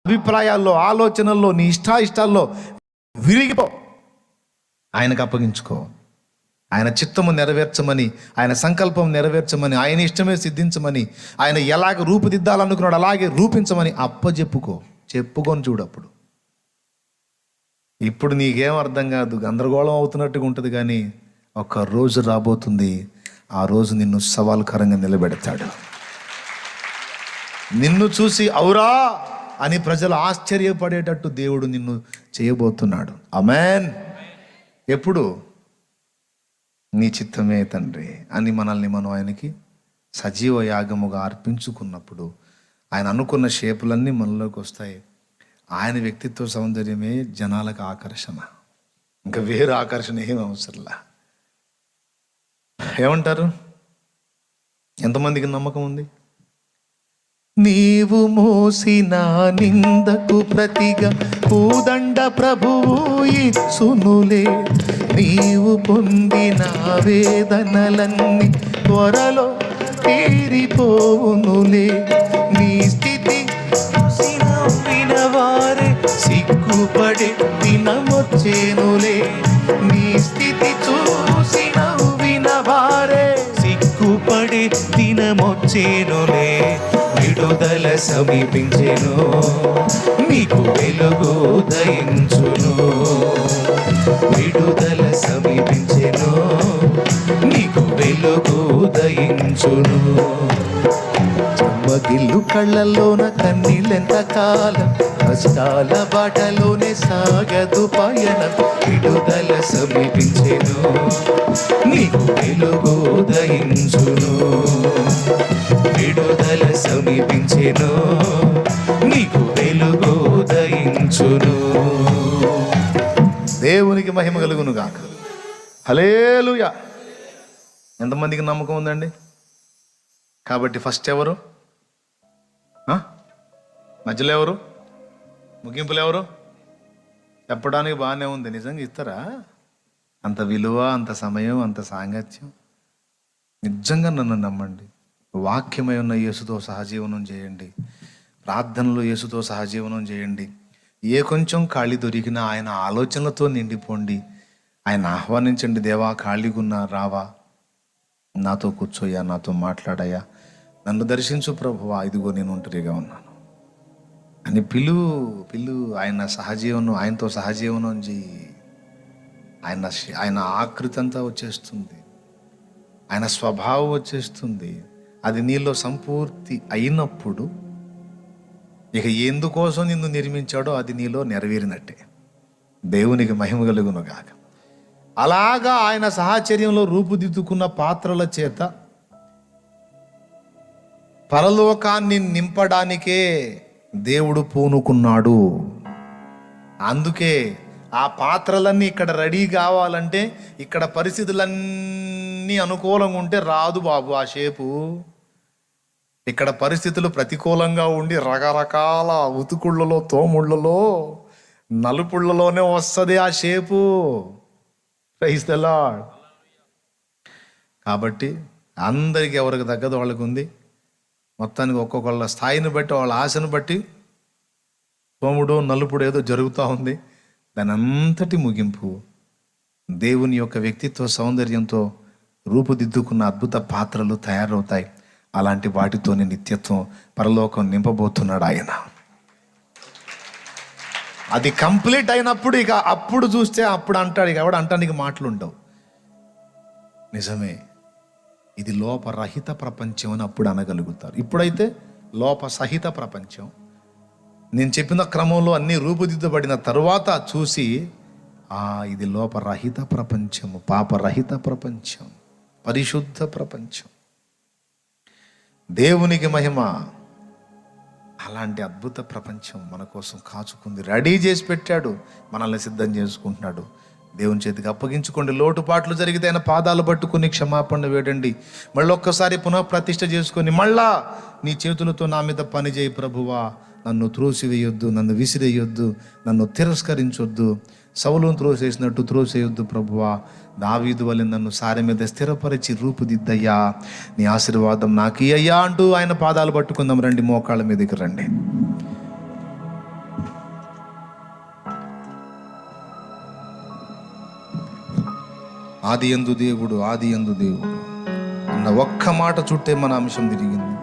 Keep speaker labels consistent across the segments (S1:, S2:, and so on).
S1: అభిప్రాయాల్లో, ఆలోచనల్లో, నీ ఇష్టాయిష్టాల్లో విరిగిపో. ఆయనకు అప్పగించుకో. ఆయన చిత్తము నెరవేర్చమని, ఆయన సంకల్పం నెరవేర్చమని, ఆయన ఇష్టమే సిద్ధించమని, ఆయన ఎలాగ రూపుదిద్దాలనుకున్నాడు అలాగే రూపించమని చెప్పుకొని చూడప్పుడు. ఇప్పుడు నీకేం అర్థం కాదు, గందరగోళం అవుతున్నట్టుగా ఉంటుంది, కానీ ఒక రోజు రాబోతుంది, ఆ రోజు నిన్ను సవాలుకరంగా నిలబెడతాడు. నిన్ను చూసి ఔరా అని ప్రజలు ఆశ్చర్యపడేటట్టు దేవుడు నిన్ను చేయబోతున్నాడు. ఆమేన్. ఎప్పుడు? నీ చిత్తమే తండ్రి అని మనల్ని మనం ఆయనకి సజీవ యాగముగా అర్పించుకున్నప్పుడు ఆయన అనుకున్న షేపులన్నీ మనలోకి వస్తాయి. ఆయన వ్యక్తిత్వ సౌందర్యమే జనాలకు ఆకర్షణ, ఇంకా వేరే ఆకర్షణ ఏం అవసరంలా. ఏమంటారు? ఎంతమందికి నమ్మకం ఉంది? నీవు మోసిన నిందకు ప్రతిగా పూదండ ప్రభువు ఇచ్చునులే, నీవు పొందిన వేదనలన్నీ త్వరలో తీరిపోవునులే, నీ స్థితి వినవారే సిగ్గుపడే దినమొచ్చేనులే, నీ స్థితి చూసిన వినవారే సిగ్గుపడే దినమొచ్చేనులే, విడుదల సమీపించెను, నీకు వెలుగు ఉదయించును, విడుదల సమీపించెను, నీకు వెలుగు ఉదయించును. చెమ్మగిల్లు కళ్ళల్లోన కన్నీళ్ళెంత కాలం, కష్టాల బాటలోనే సాగదు పయనం, విడుదల సమీపించెను, నీకు వెలుగు ఉదయించును, విడుదల సమీపించెను, నీకు వెలుగు ఉదయించును. దేవునికి మహిమ కలుగును గాక. హల్లెలూయా. ఎంతమందికి నమ్మకం ఉందండి? కాబట్టి ఫస్ట్ ఎవరు? మధ్యలో ఎవరు? ముగింపులు ఎవరు? చెప్పడానికి బాగానే ఉంది, నిజంగా ఇస్తారా? అంత విలువ, అంత సమయం, అంత సాంగత్యం. నిజంగా నన్ను నమ్మండి, వాక్యమై ఉన్న యేసుతో సహజీవనం చేయండి, ప్రార్థనలు యేసుతో సహజీవనం చేయండి. ఏ కొంచెం ఖాళీ దొరికినా ఆయన ఆలోచనలతో నిండిపోండి. ఆయన ఆహ్వానించండి. దేవా, ఖాళీగున్నా రావా, నాతో కూర్చోయ్యా, నాతో మాట్లాడయ్యా, నన్ను దర్శించు ప్రభువా, ఇదిగో నేను ఒంటరిగా ఉన్నాను అని పిలు. ఆయన సహజీవనం, ఆయనతో సహజీవనం చేయి. ఆయన ఆకృతి అంతా వచ్చేస్తుంది, ఆయన స్వభావం వచ్చేస్తుంది. అది నీలో సంపూర్తి అయినప్పుడు ఇక ఎందుకోసం నిన్ను నిర్మించాడో అది నీలో నెరవేరినట్టే. దేవునికి మహిమ కలుగును గాక. అలాగా ఆయన సాహచర్యంలో రూపుదిద్దుకున్న పాత్రల చేత పరలోకాన్ని నింపడానికే దేవుడు పూనుకున్నాడు. అందుకే ఆ పాత్రలన్నీ ఇక్కడ రెడీ కావాలంటే, ఇక్కడ పరిస్థితులన్నీ అనుకూలంగా ఉంటే రాదు బాబు ఆ షేపు. ఇక్కడ పరిస్థితులు ప్రతికూలంగా ఉండి రకరకాల ఉతుకుళ్ళలో, తోముళ్ళలో, నలుపుళ్ళలోనే వస్తుంది ఆ షేపు. Praise the lord. కాబట్టి అందరికీ ఎవరికి తగ్గదు వాళ్ళకు ఉంది. మొత్తానికి ఒక్కొక్కళ్ళ స్థాయిని బట్టి, వాళ్ళ ఆశను బట్టి తోముడు, నలుపుడు ఏదో జరుగుతూ ఉంది. దాని అంతటి ముగింపు దేవుని యొక్క వ్యక్తిత్వ సౌందర్యంతో రూపుదిద్దుకున్న అద్భుత పాత్రలు తయారవుతాయి. అలాంటి వాటితోనే నిత్యత్వం, పరలోకం నింపబోతున్నాడు ఆయన. అది కంప్లీట్ అయినప్పుడు ఇక అప్పుడు చూస్తే అప్పుడు అంటాడు, ఇక ఎవడు అంటానికి మాటలు ఉండవు. నిజమే, ఇది లోపరహిత ప్రపంచం అని అప్పుడు అనగలుగుతారు. ఇప్పుడైతే లోపసహిత ప్రపంచం. నేను చెప్పిన క్రమంలో అన్నీ రూపుదిద్దబడిన తరువాత చూసి ఇది లోపరహిత ప్రపంచము, పాపరహిత ప్రపంచం, పరిశుద్ధ ప్రపంచం. దేవునికి మహిమ. అలాంటి అద్భుత ప్రపంచం మన కోసం కాచుకుంది, రెడీ చేసి పెట్టాడు, మనల్ని సిద్ధం చేసుకుంటున్నాడు. దేవుని చేతికి అప్పగించుకోండి. లోటుపాట్లు జరిగితే ఆయన పాదాలు పట్టుకుని క్షమాపణ వేడండి. మళ్ళీ ఒక్కసారి పునఃప్రతిష్ఠ చేసుకొని మళ్ళా నీ చేతులతో నా మీద పని చేయి ప్రభువా, నన్ను త్రోసివేయొద్దు, నన్ను విసిరేయొద్దు, నన్ను తిరస్కరించొద్దు, సౌలును త్రోసేసినట్టు త్రోసేయొద్దు ప్రభువా, దావీదు వలె నన్ను సారె మీద స్థిరపరిచి రూపుదిద్దయ్యా, నీ ఆశీర్వాదం నాకు అయ్యా అంటూ ఆయన పాదాలు పట్టుకుందాం. రండి, మోకాళ్ళ మీదకి రండి. ఆదియందు దేవుడు అన్న ఒక్క మాట చుట్టే మన అంశం తిరిగింది.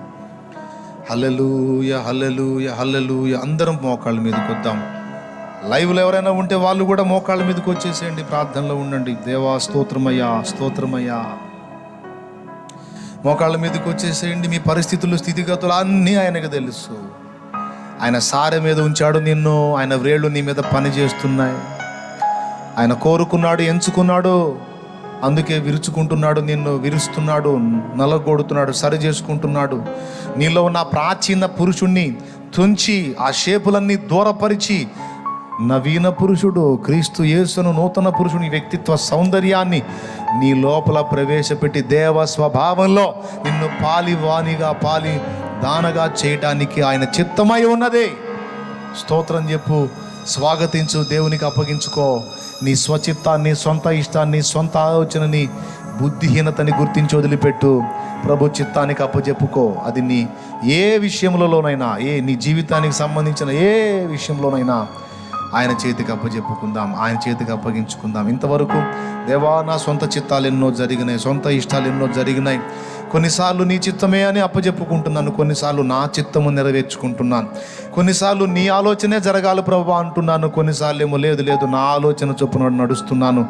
S1: హల్లెలూయా హల్లెలూయా హల్లెలూయా. అందరం మోకాళ్ళ మీదకి వద్దాం. లైవ్లో ఎవరైనా ఉంటే వాళ్ళు కూడా మోకాళ్ళ మీదకి వచ్చేసేయండి, ప్రార్థనలో ఉండండి. దేవా స్తోత్రమయ్యా, స్తోత్రమయ్యా. మోకాళ్ళ మీదకి వచ్చేసేయండి. మీ పరిస్థితులు, స్థితిగతులు అన్నీ ఆయనకు తెలుసు. ఆయన సారె మీద ఉంచాడు నిన్ను. ఆయన వ్రేళ్ళు నీ మీద పని చేస్తున్నాయి. ఆయన కోరుకున్నాడు, ఎంచుకున్నాడు, అందుకే విరుచుకుంటున్నాడు, నిన్ను విరుస్తున్నాడు, నలగొడుతున్నాడు, సరి చేసుకుంటున్నాడు. నీలో ఉన్న ప్రాచీన పురుషుణ్ణి తుంచి ఆ షేపులన్నీ దూరపరిచి నవీన పురుషుడు క్రీస్తు యేసును నూతన పురుషుని వ్యక్తిత్వ సౌందర్యాన్ని నీ లోపల ప్రవేశపెట్టి దేవ స్వభావంలో నిన్ను పాలి దానగా చేయటానికి ఆయన చిత్తమై ఉన్నదే. స్తోత్రం చెప్పు, స్వాగతించు, దేవునికి అప్పగించుకో. నీ స్వచిత్తాన్ని, సొంత ఇష్టాన్ని, సొంత ఆలోచనని, బుద్ధిహీనతని గుర్తించి వదిలిపెట్టు. ప్రభు చిత్తానికి అప్పచెప్పుకో. అది నీ ఏ విషయంలోనైనా, నీ జీవితానికి సంబంధించిన ఏ విషయంలోనైనా ఆయన చేతికి అప్పచెప్పుకుందాం, ఆయన చేతికి అప్పగించుకుందాం. ఇంతవరకు దేవా నా సొంత చిత్తాలు ఎన్నో జరిగినాయి, సొంత ఇష్టాలు ఎన్నో జరిగినాయి. కొన్నిసార్లు నీ చిత్తమే అని అప్పచెప్పుకుంటున్నాను, కొన్నిసార్లు నా చిత్తము నెరవేర్చుకుంటున్నాను, కొన్నిసార్లు నీ ఆలోచనే జరగాలి ప్రభు అంటున్నాను, కొన్నిసార్లు ఏమో లేదు నా ఆలోచన చొప్పున నడుస్తున్నాను.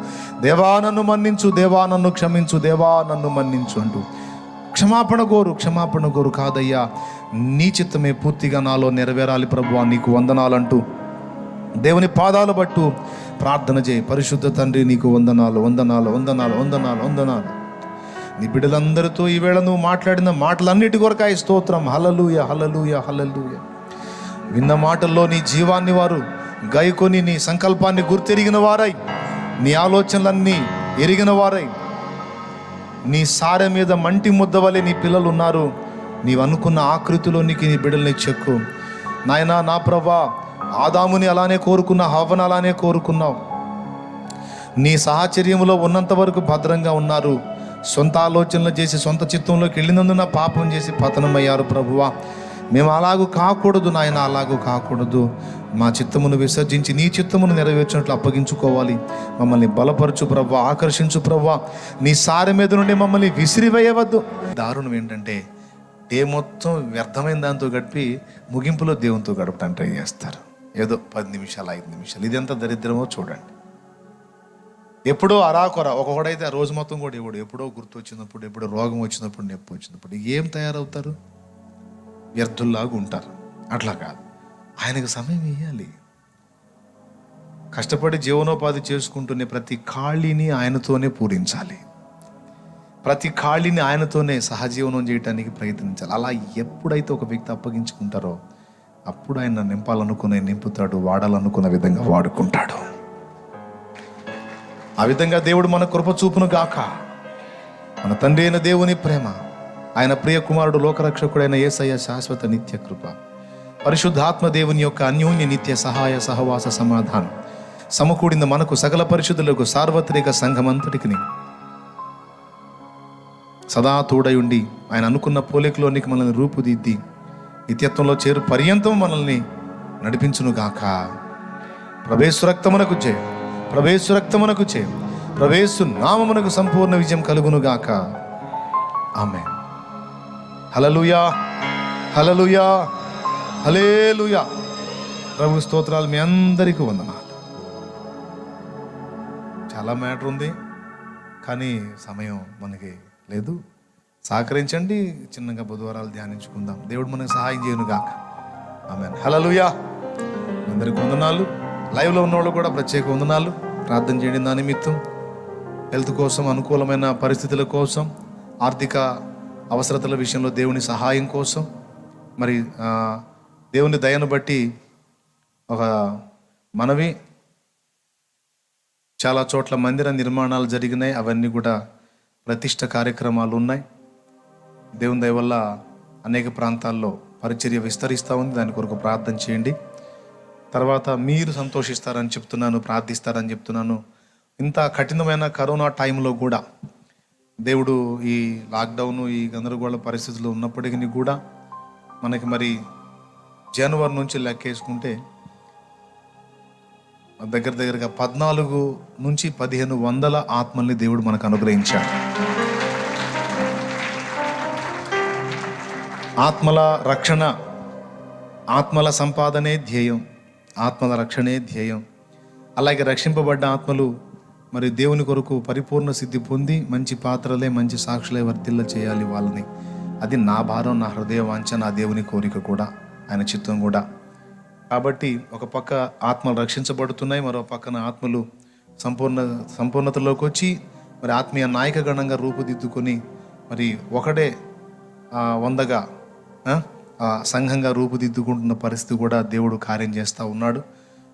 S1: దేవా నన్ను మన్నించు, దేవా నన్ను క్షమించు, దేవా నన్ను మన్నించు అంటూ క్షమాపణ కోరు. కాదయ్యా, నీ చిత్తమే పూర్తిగా నాలో నెరవేరాలి ప్రభువా, నీకు వందనాలంటూ దేవుని పాదాలు పట్టు ప్రార్థన చేయి. పరిశుద్ధ తండ్రి, నీకు వందనాలు. నీ బిడ్డలందరితో ఈవేళ నువ్వు మాట్లాడిన మాటలన్నిటి కొరకాయి స్తోత్రం. హల్లెలూయా హల్లెలూయా హల్లెలూయా. విన్న మాటల్లో నీ జీవాన్ని వారు గైకొని నీ సంకల్పాన్ని గుర్తెరిగిన వారై, నీ ఆలోచనలన్నీ ఎరిగిన వారై, నీ సారె మీద మంటి ముద్దవలే నీ పిల్లలు ఉన్నారు. నీవు అనుకున్న ఆకృతిలోనికి నీ బిడ్డల్ని చెక్కు నాయనా. నా ప్రభా, ఆదాముని అలానే కోరుకున్నా, హవ్వను అలానే కోరుకున్నావు. నీ సాహచర్యములో ఉన్నంత వరకు భద్రంగా ఉన్నారు. సొంత ఆలోచనలు చేసి సొంత చిత్తంలోకి వెళ్ళినందున పాపం చేసి పతనమయ్యారు. ప్రభువా, మేము అలాగూ కాకూడదు నాయన, అలాగూ కాకూడదు. మా చిత్తమును విసర్జించి నీ చిత్తమును నెరవేర్చినట్లు అప్పగించుకోవాలి. మమ్మల్ని బలపరచు ప్రభువా, ఆకర్షించు ప్రభువా. నీ సారె మీద నుండి మమ్మల్ని విసిరివేయవద్దు. దారుణం ఏంటంటే డే మొత్తం వ్యర్థమైన దాంతో గడిపి ముగింపులో దేవునితో గడపడానికి ట్రై చేస్తారు. ఏదో 10 నిమిషాలు 5 నిమిషాలు. ఇది ఎంత దరిద్రమో చూడండి. ఎప్పుడో అరాకొర, ఒక్కొక్కడైతే ఆ రోజు మొత్తం కూడా ఎప్పుడో గుర్తు వచ్చినప్పుడు, ఎప్పుడో రోగం వచ్చినప్పుడు, నొప్పి వచ్చినప్పుడు ఏం తయారవుతారు? వ్యర్థుల్లాగా ఉంటారు. అట్లా కాదు, ఆయనకు సమయం ఇవ్వాలి. కష్టపడి జీవనోపాధి చేసుకుంటూనే ప్రతి ఖాళీని ఆయనతోనే పూరించాలి. ప్రతి ఖాళీని ఆయనతోనే సహజీవనం చేయడానికి ప్రయత్నించాలి. అలా ఎప్పుడైతే ఒక వ్యక్తి అప్పగించుకుంటారో అప్పుడు ఆయన నింపాలనుకునే నింపుతాడు, వాడాలనుకున్న విధంగా వాడుకుంటాడు. ఆ విధంగా దేవుడు మన కృప చూపును గాక. మన తండ్రి అయిన దేవుని ప్రేమ, ఆయన ప్రియ కుమారుడు లోకరక్షకుడైన యేసయ్య శాశ్వత నిత్య కృప, పరిశుద్ధాత్మ దేవుని యొక్క అన్యోన్య నిత్య సహాయ సహవాస సమాధానం సమకూడిన మనకు సకల పరిశుద్ధులకు సార్వత్రిక సంఘమంతటికి సదా తోడయుండి ఆయన అనుకున్న పోలికలోనికి మనల్ని రూపుదిద్ది నిత్యత్వంలో చేరు పర్యంతం మనల్ని నడిపించునుగాక. ప్రవేశు రక్తమునకు జయ, ప్రవేశు రక్తమునకు జయ, ప్రవేశు నామమునకు సంపూర్ణ విజయం కలుగునుగాక. ఆమేన్. హల్లెలూయా హల్లెలూయా హల్లెలూయా. ప్రభు స్తోత్రాలు. మీ అందరికీ వందనాలు. చాలా మ్యాటర్ ఉంది కానీ సమయం మనకి లేదు. సహకరించండి, చిన్నగా బుధవారాలు ధ్యానించుకుందాం. దేవుడు మనకు సహాయం చేయను గాక. ఆమేన్. హల్లెలూయా. అందరికీ వందనాలు. లైవ్లో ఉన్నవాళ్ళు కూడా ప్రత్యేక వందనాలు. ప్రార్థన చేయండి నా నిమిత్తం, హెల్త్ కోసం, అనుకూలమైన పరిస్థితుల కోసం, ఆర్థిక అవసరతల విషయంలో దేవుని సహాయం కోసం. మరి దేవుని దయను బట్టి ఒక మనవి, చాలా చోట్ల మందిర నిర్మాణాలు జరిగినాయి. అవన్నీ కూడా ప్రతిష్ట కార్యక్రమాలు ఉన్నాయి. దేవుని దయ వల్ల అనేక ప్రాంతాల్లో పరిచర్య విస్తరిస్తూ ఉంది. దాని కొరకు ప్రార్థన చేయండి. తర్వాత మీరు సంతోషిస్తారని చెప్తున్నాను, ప్రార్థిస్తారని చెప్తున్నాను. ఇంత కఠినమైన కరోనా టైంలో కూడా దేవుడు ఈ లాక్డౌన్, ఈ గందరగోళ పరిస్థితులు ఉన్నప్పటికీ కూడా మనకి మరి జనవరి నుంచి లెక్కేసుకుంటే దగ్గర దగ్గరగా 14 నుంచి 1500 ఆత్మల్ని దేవుడు మనకు అనుగ్రహించాడు. ఆత్మల రక్షణ, ఆత్మల సంపాదనే ధ్యేయం, ఆత్మల రక్షణే ధ్యేయం. అలాగే రక్షింపబడ్డ ఆత్మలు మరి దేవుని కొరకు పరిపూర్ణ సిద్ధి పొంది మంచి పాత్రలే, మంచి సాక్షులే వర్తిల్ల చేయాలి వాళ్ళని. అది నా భారం, నా హృదయ వాంఛ, నా దేవుని కోరిక కూడా, ఆయన చిత్తం కూడా. కాబట్టి ఒక పక్క ఆత్మలు రక్షించబడుతున్నాయి, మరో పక్కన ఆత్మలు సంపూర్ణతలోకి వచ్చి మరి ఆత్మీయ నాయక గణంగా రూపుదిద్దుకొని మరి ఒకటే 100గా సంఘంగా రూపుదిద్దుకుంటున్న పరిస్థితి కూడా దేవుడు కార్యం చేస్తూ ఉన్నాడు.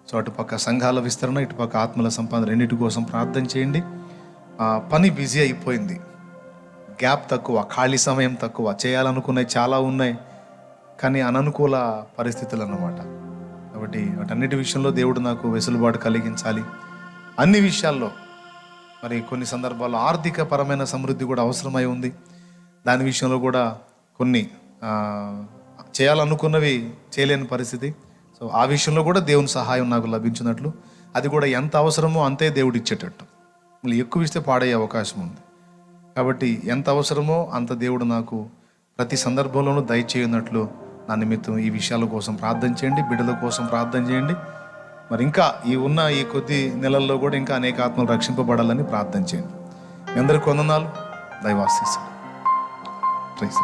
S1: సో అటుపక్క సంఘాల విస్తరణ, ఇటుపక్క ఆత్మల సంపాదన, రెండింటి కోసం ప్రార్థన చేయండి. పని బిజీ అయిపోయింది, గ్యాప్ తక్కువ, ఖాళీ సమయం తక్కువ, చేయాలనుకున్నవి చాలా ఉన్నాయి కానీ అననుకూల పరిస్థితులు అన్నమాట. కాబట్టి వాటన్నిటి విషయంలో దేవుడు నాకు వెసులుబాటు కలిగించాలి. అన్ని విషయాల్లో మరి కొన్ని సందర్భాల్లో ఆర్థిక పరమైన సమృద్ధి కూడా అవసరమై ఉంది. దాని విషయంలో కూడా కొన్ని చేయాలనుకున్నవి చేయలేని పరిస్థితి. సో ఆ విషయంలో కూడా దేవుని సహాయం నాకు లభించినట్లు, అది కూడా ఎంత అవసరమో అంతే దేవుడు ఇచ్చేటట్టు. మళ్ళీ ఎక్కువ ఇస్తే పాడయ్యే అవకాశం ఉంది. కాబట్టి ఎంత అవసరమో అంత దేవుడు నాకు ప్రతి సందర్భంలోనూ దయచేయనట్లు నా నిమిత్తం ఈ విషయాల కోసం ప్రార్థన చేయండి, బిడ్డల కోసం ప్రార్థన చేయండి. మరి ఇంకా ఈ కొద్ది నెలల్లో కూడా ఇంకా అనేక ఆత్మలు రక్షింపబడాలని ప్రార్థన చేయండి. మీ అందరికీ వందనాలు. దైవాశీస్సులు. ప్రైజ్.